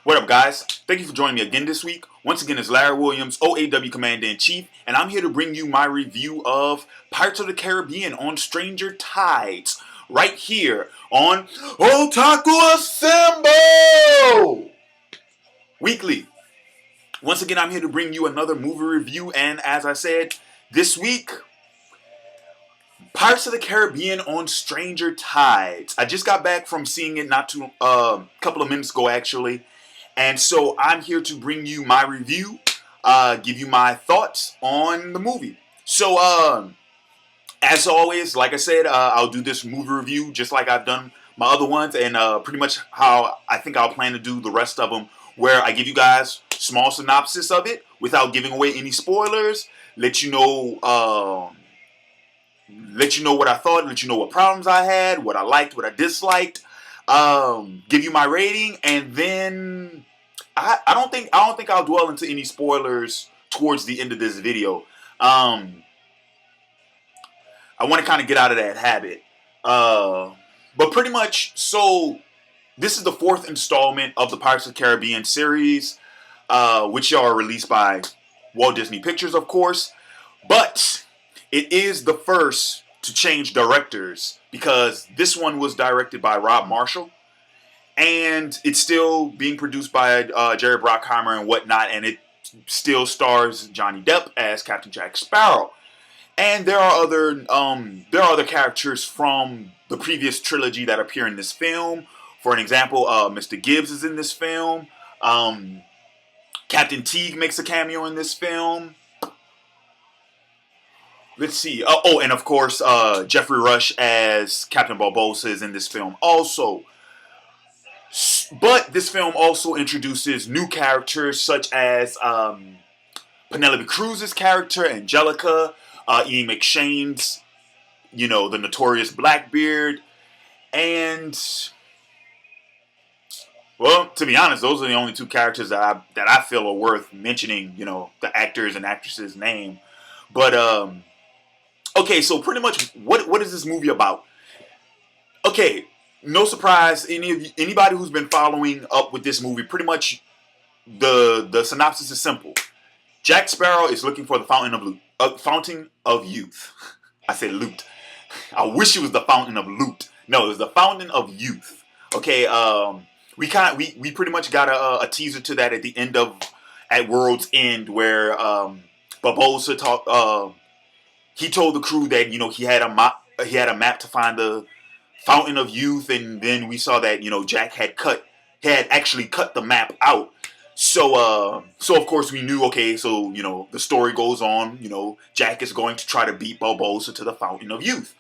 What up, guys? Thank you for joining me again this week. Once again, it's Larry Williams, OAW Commander-in-Chief, and I'm here to bring you my review of Pirates of the Caribbean on Stranger Tides, right here on Otaku Assemble! Weekly. Once again, I'm here to bring you another movie review, and as I said, this week, Pirates of the Caribbean on Stranger Tides. I just got back from seeing it not too couple of minutes ago, actually. And so I'm here to bring you my review, give you my thoughts on the movie. So, as always, like I said, I'll do this movie review just like I've done my other ones, and pretty much how I think I'll plan to do the rest of them, where I give you guys small synopsis of it without giving away any spoilers, let you know what I thought, let you know what problems I had, what I liked, what I disliked. Give you my rating, and then I don't think I'll dwell into any spoilers towards the end of this video. I want to kind of get out of that habit. But pretty much, so this is the fourth installment of the Pirates of the Caribbean series, which are released by Walt Disney Pictures, of course. But it is the first to change directors, because this one was directed by Rob Marshall, and it's still being produced by Jerry Bruckheimer and whatnot, and it still stars Johnny Depp as Captain Jack Sparrow. And there are other characters from the previous trilogy that appear in this film. For an example, Mr. Gibbs is in this film. Captain Teague makes a cameo in this film. Let's see. Oh, and of course, Geoffrey Rush as Captain Barbossa is in this film also. But this film also introduces new characters such as Penelope Cruz's character, Angelica, Ian McShane's, the notorious Blackbeard, and, well, to be honest, those are the only two characters that I feel are worth mentioning, the actors and actresses' name. But, okay, so pretty much, what is this movie about? Okay, no surprise, anybody who's been following up with this movie, pretty much the synopsis is simple. Jack Sparrow is looking for the fountain of youth. I said loot. I wish it was the fountain of loot. No, it was the fountain of youth. Okay, we pretty much got a teaser to that at World's End, where Barbossa he told the crew that he had a map to find the fountain of youth, and then we saw that Jack had actually cut the map out. So of course we knew, okay, so the story goes on, Jack is going to try to beat Barbossa to the fountain of youth.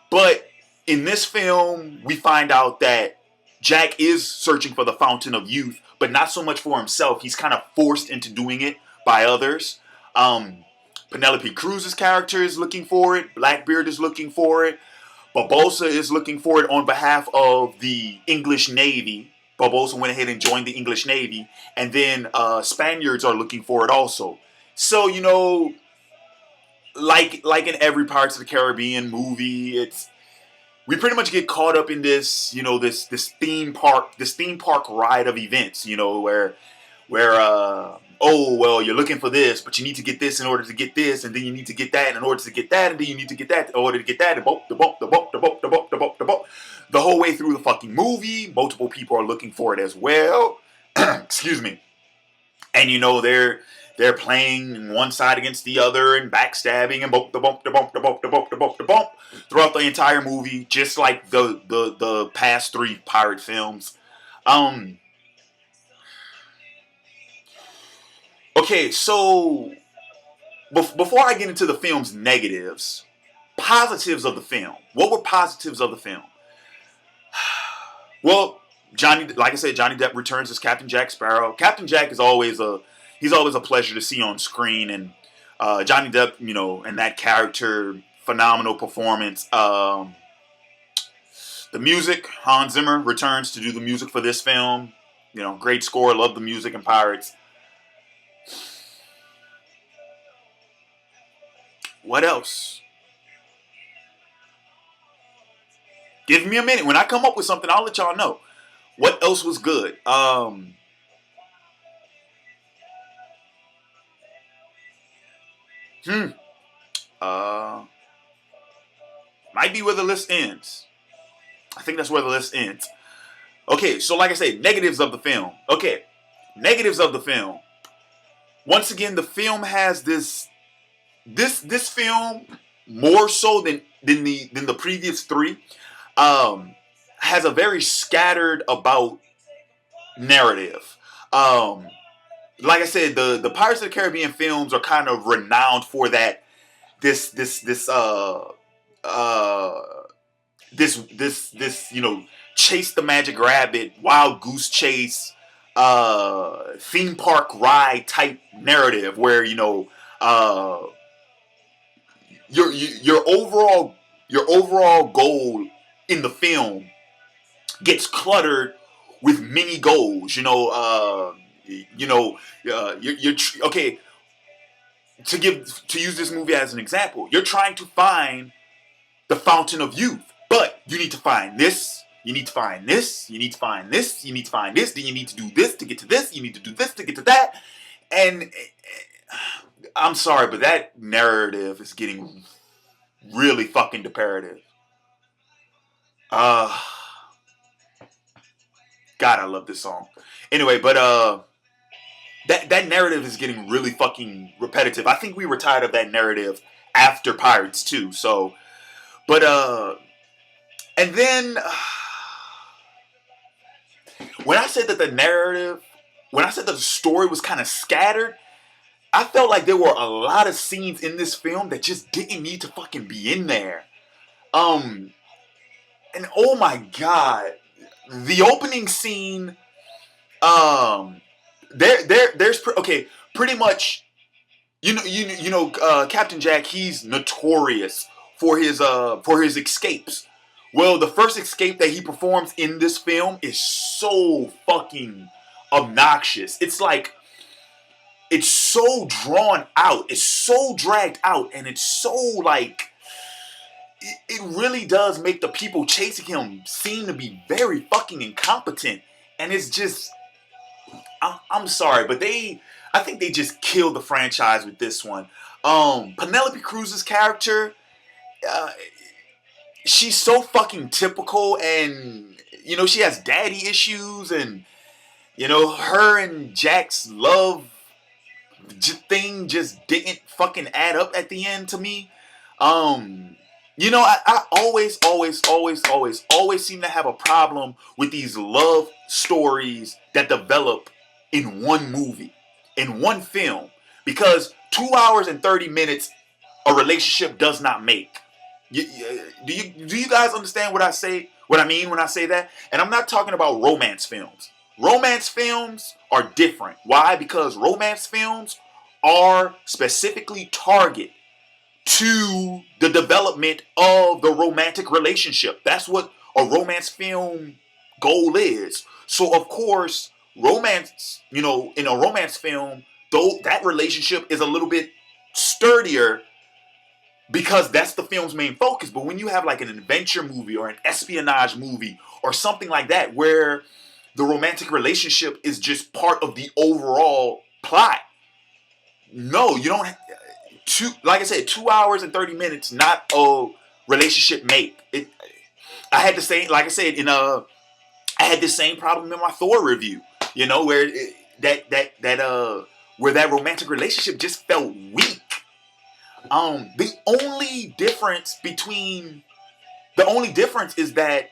But in this film, we find out that Jack is searching for the fountain of youth, but not so much for himself. He's kind of forced into doing it by others. Penelope Cruz's character is looking for it. Blackbeard is looking for it. Barbossa is looking for it on behalf of the English Navy. Barbossa went ahead and joined the English Navy. And then Spaniards are looking for it also. So, like in every Pirates of the Caribbean movie, we pretty much get caught up in this, this theme park ride of events, where oh, well, you're looking for this, but you need to get this in order to get this, and then you need to get that in order to get that, and then you need to get that in order to get that, and the whole way through the fucking movie, multiple people are looking for it as well. Excuse me. And they're playing one side against the other and backstabbing and throughout the entire movie, just like the past three pirate films. Okay, so before I get into the film's negatives, positives of the film. What were positives of the film? Well, like I said, Johnny Depp returns as Captain Jack Sparrow. Captain Jack is always a pleasure to see on screen, and Johnny Depp, and that character, phenomenal performance. The music, Hans Zimmer returns to do the music for this film. Great score. Love the music in Pirates. What else? Give me a minute. When I come up with something, I'll let y'all know. What else was good? Hmm. Uh, might be where the list ends. I think that's where the list ends. Okay, so like I said, negatives of the film. Okay, negatives of the film. Once again, the film has this film more so than the previous three. Um, has a very scattered about narrative. Um, like I said, the Pirates of the Caribbean films are kind of renowned for that uh this chase the magic rabbit, wild goose chase, theme park ride type narrative where uh your overall goal in the film gets cluttered with mini goals. Okay. To use this movie as an example, you're trying to find the fountain of youth, but you need to find this. You need to find this. You need to find this. You need to find this. Then you need to do this to get to this. You need to do this to get to that. And I'm sorry, but that narrative is getting really fucking imperative. Uh, God, I love this song. Anyway, but that narrative is getting really fucking repetitive. I think we were tired of that narrative after Pirates too. So, but and then when I said that the story was kind of scattered, I felt like there were a lot of scenes in this film that just didn't need to fucking be in there. And oh my god, the opening scene, okay, pretty much, Captain Jack, he's notorious for his escapes. Well, the first escape that he performs in this film is so fucking obnoxious. It's so drawn out, it's so dragged out, and it's so like it really does make the people chasing him seem to be very fucking incompetent. And it's just, I'm sorry, but I think they just killed the franchise with this one. Penelope Cruz's character, uh, she's so fucking typical, and she has daddy issues, and her and Jack's love thing just didn't fucking add up at the end to me. I always seem to have a problem with these love stories that develop in one movie, in one film, because 2 hours and 30 minutes a relationship does not make. Do you guys understand what I say? What I mean when I say that? And I'm not talking about romance films. Romance films are different. Why? Because romance films are specifically target to the development of the romantic relationship. That's what a romance film goal is. So of course, romance, in a romance film, though that relationship is a little bit sturdier because that's the film's main focus. But when you have like an adventure movie or an espionage movie or something like that where the romantic relationship is just part of the overall plot, no, you don't. Like I said, 2 hours and 30 minutes, not a relationship make. I had the same, like I said, I had the same problem in my Thor review. Where where that romantic relationship just felt weak. The only difference is that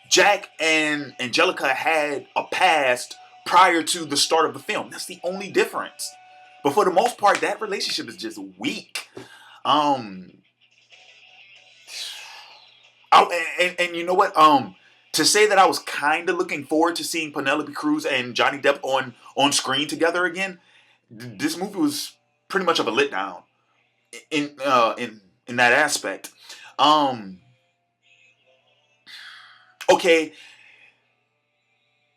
Jack and Angelica had a past prior to the start of the film. That's the only difference. But for the most part, that relationship is just weak. And you know what? To say that I was kind of looking forward to seeing Penelope Cruz and Johnny Depp on screen together again, this movie was pretty much of a letdown in that aspect. Okay.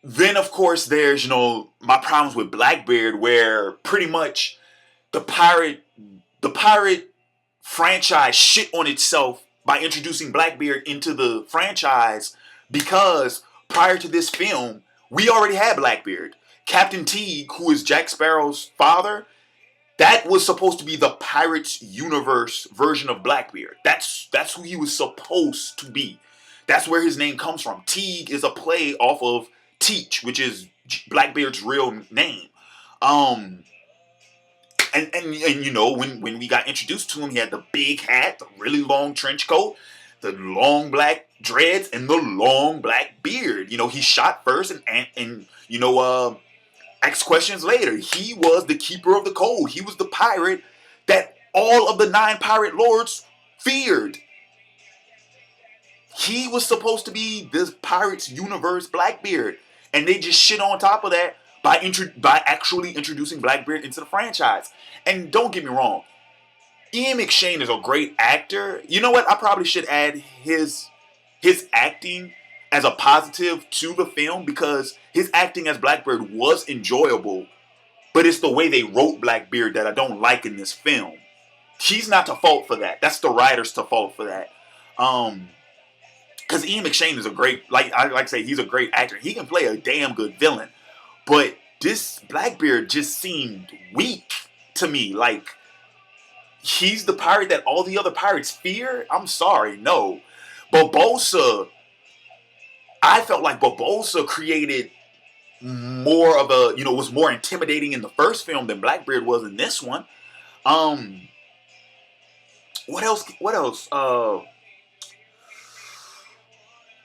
Then, of course, there's, my problems with Blackbeard, where pretty much the pirate franchise shit on itself by introducing Blackbeard into the franchise, because prior to this film, we already had Blackbeard. Captain Teague, who is Jack Sparrow's father, That was supposed to be the Pirates universe version of Blackbeard. That's who he was supposed to be. That's where his name comes from. Teague is a play off of Teach, which is Blackbeard's real name. Um, and you know, when we got introduced to him, he had the big hat, the really long trench coat, the long black dreads, and the long black beard. You know, he shot first and you know, asked questions later. He was the keeper of the code. He was the pirate that all of the 9 pirate lords feared. He was supposed to be this Pirates universe Blackbeard, and they just shit on top of that by actually introducing Blackbeard into the franchise. And don't get me wrong, Ian McShane is a great actor. You know what? I probably should add his acting as a positive to the film, because his acting as Blackbeard was enjoyable, but it's the way they wrote Blackbeard that I don't like in this film. He's not to fault for that. That's the writers to fault for that. Because Ian McShane is a great, like I say, he's a great actor. He can play a damn good villain. But this Blackbeard just seemed weak to me. Like, he's the pirate that all the other pirates fear? I'm sorry, no. Barbossa, I felt like Barbossa created more of a, you know, was more intimidating in the first film than Blackbeard was in this one. What else?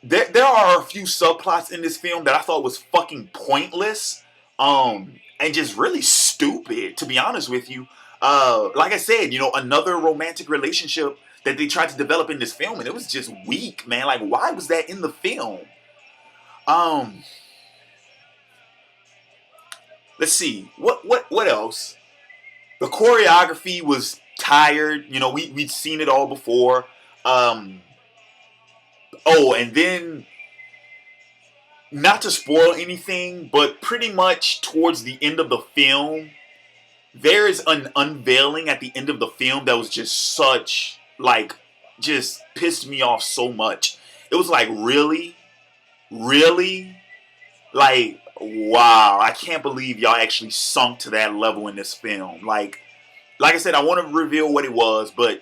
There are a few subplots in this film that I thought was fucking pointless, and just really stupid, to be honest with you. Like I said, you know, another romantic relationship that they tried to develop in this film, and it was just weak, man. Like, why was that in the film? Let's see. What else? The choreography was tired. You know, we'd seen it all before. Oh, and then, not to spoil anything, but pretty much towards the end of the film, there is an unveiling at the end of the film that was just such, like, just pissed me off so much. It was like, really? Really? Like, wow, I can't believe y'all actually sunk to that level in this film. Like I said, I want to reveal what it was, but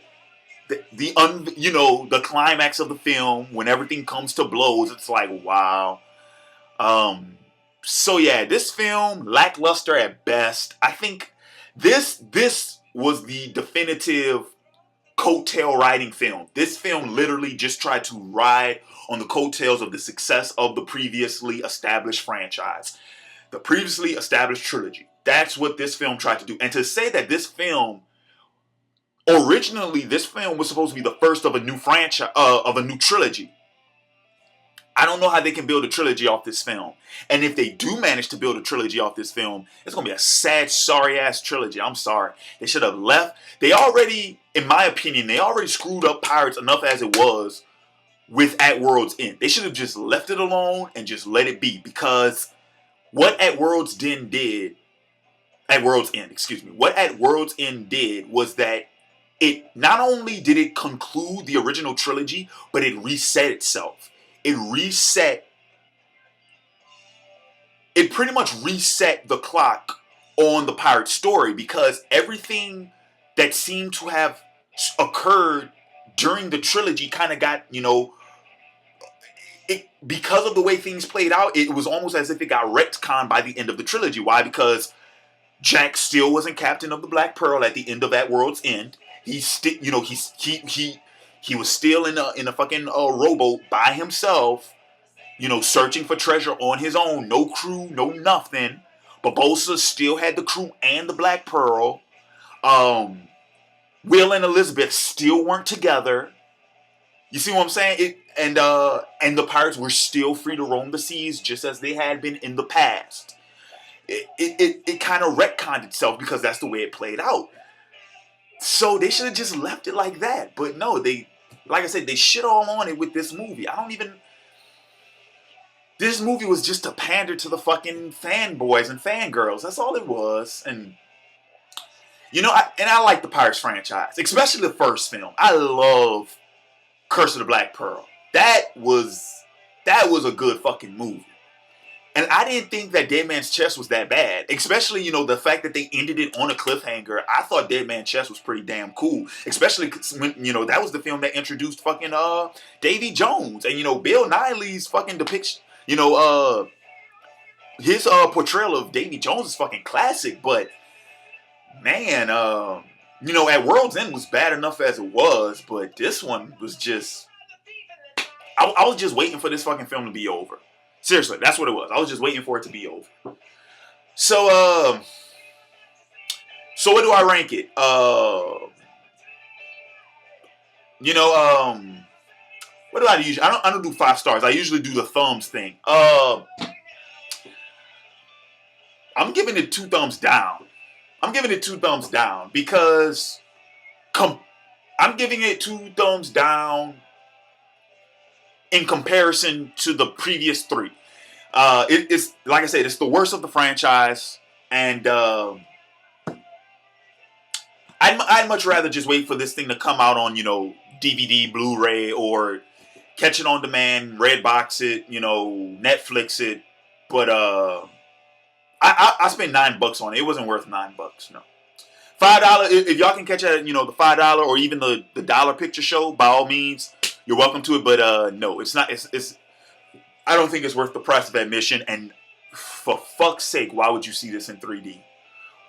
you know, the climax of the film, when everything comes to blows, it's like, wow. So yeah, this film, lackluster at best. I think this was the definitive coattail riding film. This film literally just tried to ride on the coattails of the success of the previously established franchise, the previously established trilogy. That's what this film tried to do. And to say that this film, originally this film was supposed to be the first of a new franchise, of a new trilogy. I don't know how they can build a trilogy off this film. And if they do manage to build a trilogy off this film, it's going to be a sad, sorry-ass trilogy. I'm sorry. They should have left. They already, in my opinion, they already screwed up Pirates enough as it was with At World's End. They should have just left it alone and just let it be. Because what At World's End did, what At World's End did was that it not only did it conclude the original trilogy, but it reset itself. It pretty much reset the clock on the pirate story, because everything that seemed to have occurred during the trilogy kind of got, you know, because of the way things played out, it was almost as if it got retconned by the end of the trilogy. Why? Because Jack still wasn't captain of the Black Pearl at the end of At World's End. He was still in a fucking rowboat by himself, you know, searching for treasure on his own. No crew, no nothing. Barbossa still had the crew and the Black Pearl. Will and Elizabeth still weren't together. You see what I'm saying? And the pirates were still free to roam the seas just as they had been in the past. It kind of retconned itself because that's the way it played out. So they should have just left it like that. But no, like I said, they shit all on it with this movie. This movie was just to pander to the fucking fanboys and fangirls. That's all it was. And, you know, I like the Pirates franchise, especially the first film. I love Curse of the Black Pearl. That was a good fucking movie. And I didn't think that Dead Man's Chest was that bad. Especially, you know, the fact that they ended it on a cliffhanger. I thought Dead Man's Chest was pretty damn cool. Especially when, you know, that was the film that introduced fucking Davy Jones. And, you know, Bill Nighy's fucking depiction, you know, his portrayal of Davy Jones is fucking classic. But, man, you know, at World's End was bad enough as it was. But this one was just... I was just waiting for this fucking film to be over. Seriously, that's what it was. I was just waiting for it to be over. So, so what do I rank it? You know, what do I usually? I don't do 5 stars. I usually do the thumbs thing. I'm giving it 2 thumbs down. I'm giving it 2 thumbs down because I'm giving it 2 thumbs down in comparison to the previous 3. It's like I said, it's the worst of the franchise, and I'd much rather just wait for this thing to come out on, you know, DVD, Blu-ray, or catch it on demand, Redbox it, you know, Netflix it. But I spent $9 on it. It wasn't worth $9. No, $5. If y'all can catch it, you know, the $5 or even the dollar picture show, by all means, you're welcome to it. But no, it's not. It's I don't think it's worth the price of admission. And for fuck's sake, why would you see this in 3D?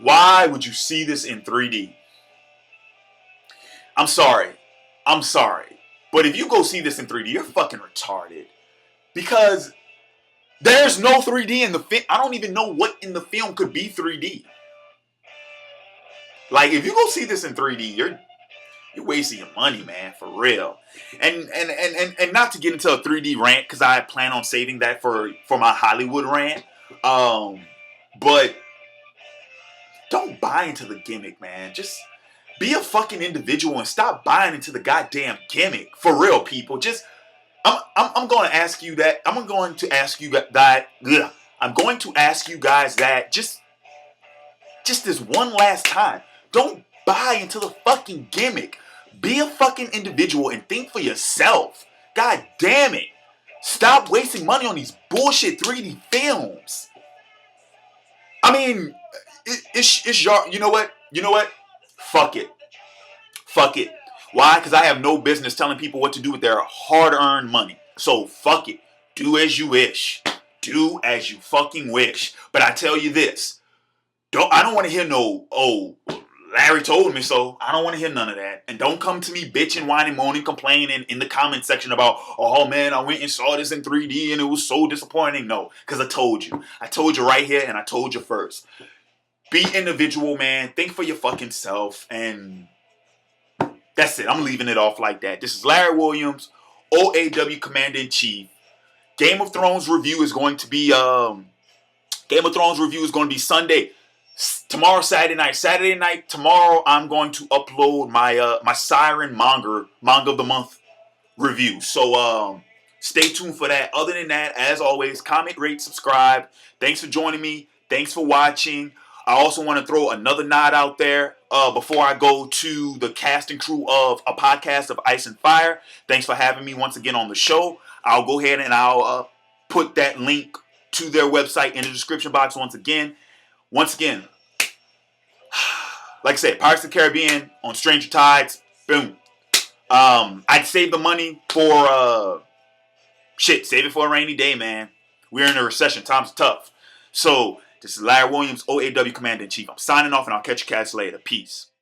Why would you see this in 3D? I'm sorry. But if you go see this in 3D, you're fucking retarded. Because there's no 3D in the film. I don't even know what in the film could be 3D. Like, if you go see this in 3D, you're wasting your money, man, for real. And not to get into a 3D rant, because I plan on saving that for my Hollywood rant. But don't buy into the gimmick, man. Just be a fucking individual and stop buying into the goddamn gimmick. For real, people. Just I'm going to ask you that. I'm going to ask you that. Ugh. I'm going to ask you guys that just this one last time. Don't buy into the fucking gimmick. Be a fucking individual and think for yourself. God damn it. Stop wasting money on these bullshit 3D films. I mean, it's your... You know what? Fuck it. Why? Because I have no business telling people what to do with their hard-earned money. So, fuck it. Do as you wish. Do as you fucking wish. But I tell you this. I don't want to hear no, oh, Larry told me so. I don't want to hear none of that. And don't come to me bitching, whining, moaning, complaining in the comment section about, oh man, I went and saw this in 3D and it was so disappointing. No, because I told you. I told you right here and I told you first. Be individual, man. Think for your fucking self. And that's it. I'm leaving it off like that. This is Larry Williams, OAW Commander-in-Chief. Game of Thrones review is going to be Sunday. Tomorrow, Saturday night, tomorrow, I'm going to upload my my Siren manga of the month review. So stay tuned for that. Other than that, as always, comment, rate, subscribe. Thanks for joining me. Thanks for watching. I also want to throw another nod out there before I go to the cast and crew of a podcast of Ice and Fire. Thanks for having me once again on the show. I'll go ahead and I'll put that link to their website in the description box once again. Like I said, Pirates of the Caribbean on Stranger Tides. Boom. I'd save the money for save it for a rainy day, man. We're in a recession. Times are tough. So this is Larry Williams, OAW Commander-in-Chief. I'm signing off and I'll catch you cats later. Peace.